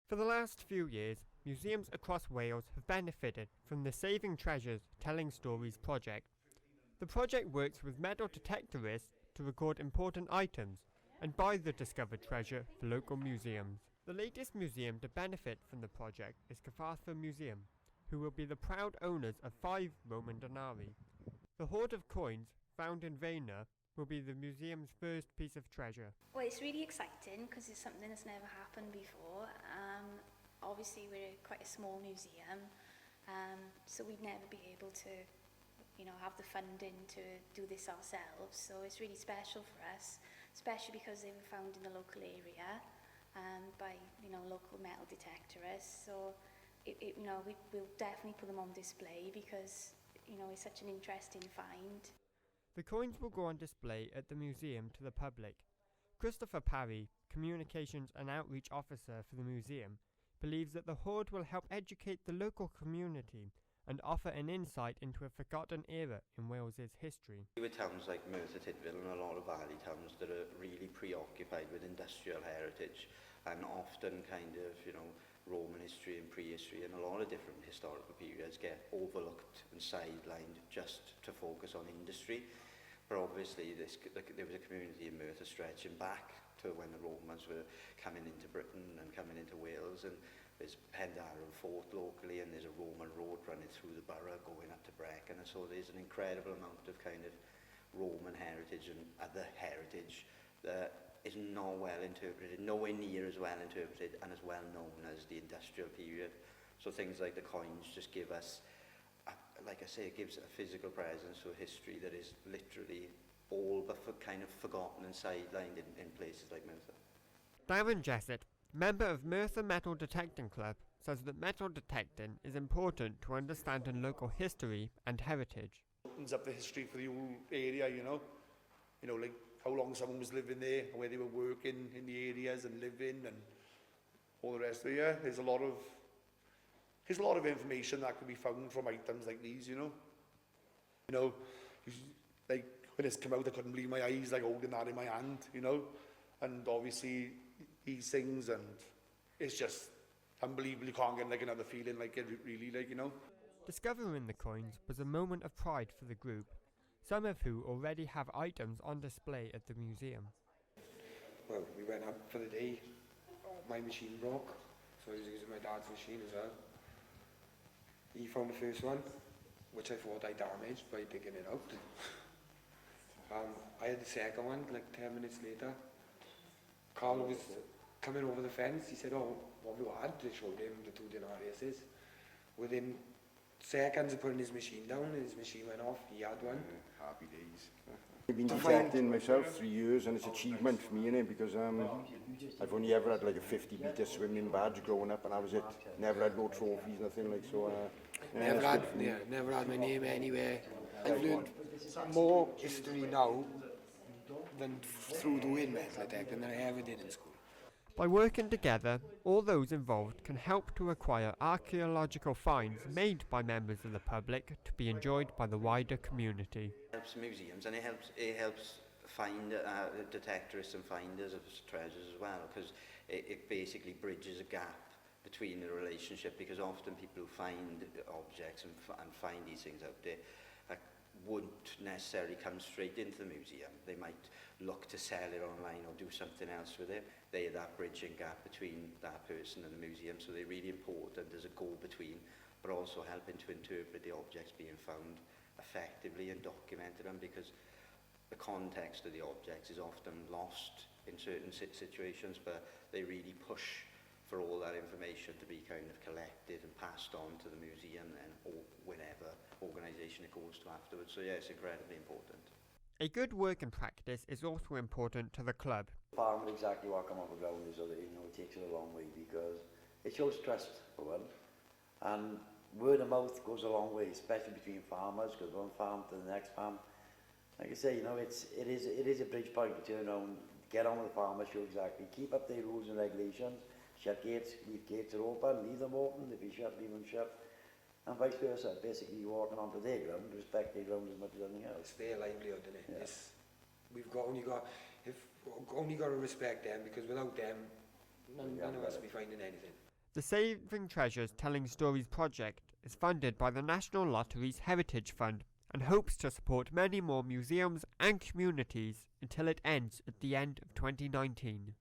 For the last few years, museums across Wales have benefited from the Saving Treasures Telling Stories project. The project works with metal detectorists to record important items and buy the discovered treasure for local museums. The latest museum to benefit from the project is Merthyr Museum, who will be the proud owners of 5 Roman denarii. The hoard of coins found in Vaynor will be the museum's first piece of treasure. Well, it's really exciting because it's something that's never happened before. Obviously, we're quite a small museum, so we'd never be able to, have the funding to do this ourselves. So it's really special for us, especially because they were found in the local area by, local metal detectorists. So, we'll definitely put them on display because, it's such an interesting find. The coins will go on display at the museum to the public. Christopher Parry, Communications and Outreach Officer for the museum, believes that the hoard will help educate the local community and offer an insight into a forgotten era in Wales's history. With towns like Merthyr and a lot of valley towns that are really preoccupied with industrial heritage and often Roman history and prehistory and a lot of different historical periods get overlooked and sidelined just to focus on industry. But obviously there was a community in Merthyr stretching back to when the Romans were coming into Britain and coming into Wales, and there's Pendarren Fort locally, and there's a Roman road running through the borough going up to Brecon, and so there's an incredible amount of Roman heritage and other heritage that is not well interpreted, nowhere near as well interpreted and as well known as the industrial period. So things like the coins just give us, like I say, it gives a physical presence to a history that is literally all but forgotten and sidelined in places like Merthyr. Darren Jessett, member of Merthyr Metal Detecting Club, says that metal detecting is important to understanding local history and heritage. It opens up the history for the whole area, like how long someone was living there, where they were working in the areas and living and all the rest of it. Yeah, there's a lot of information that can be found from items like these, like when it's come out, I couldn't believe my eyes, like holding that in my hand, and obviously these things, and it's just unbelievable. You can't get another feeling like it really, Discovering the coins was a moment of pride for the group, some of who already have items on display at the museum. Well, we went up for the day, my machine broke, so I was using my dad's machine as well. He found the first one, which I thought I damaged by digging it out. I had the second one, like 10 minutes later. Carl was coming over the fence, he said, "Oh, what we had?" They showed him the 2 denariuses. Within seconds of putting his machine down, his machine went off, he had one. Happy days. I've been detecting myself 3 years, and it's an achievement for me, because I've only ever had like a 50-metre swimming badge growing up, and that was it. Never had no trophies, nothing like so. Never had my name anywhere. I've learned more history now than through doing metal detecting than I ever did in school. By working together, all those involved can help to acquire archaeological finds made by members of the public to be enjoyed by the wider community. It helps museums, and it helps find detectorists and finders of treasures as well, because it basically bridges a gap between the relationship, because often people who find objects and find these things out there wouldn't necessarily come straight into the museum. They might look to sell it online or do something else with it. They're that bridging gap between that person and the museum, so they're really important as a go-between, but also helping to interpret the objects being found effectively and documented them, because the context of the objects is often lost in certain situations, but they really push for all that information to be collected and passed on to the museum or whatever organisation it goes to afterwards. So yeah, it's incredibly important. A good working practice is also important to the club. Farmer exactly what come up with ground is, it takes it a long way, because it shows trust for one, and word of mouth goes a long way, especially between farmers, because one farm to the next farm. Like I say, it is a bridge point to turn around, get on with the farmers, show exactly, keep up their rules and regulations. Shut gates, leave gates are open, leave them open. If you shut, leave them shut. And vice versa. Basically, you're walking onto their ground, respect their ground as much as anything else. It's their livelihood, isn't it? Yeah. We've only got to respect them, because without them, none of us will be finding anything. The Saving Treasures Telling Stories project is funded by the National Lottery's Heritage Fund and hopes to support many more museums and communities until it ends at the end of 2019.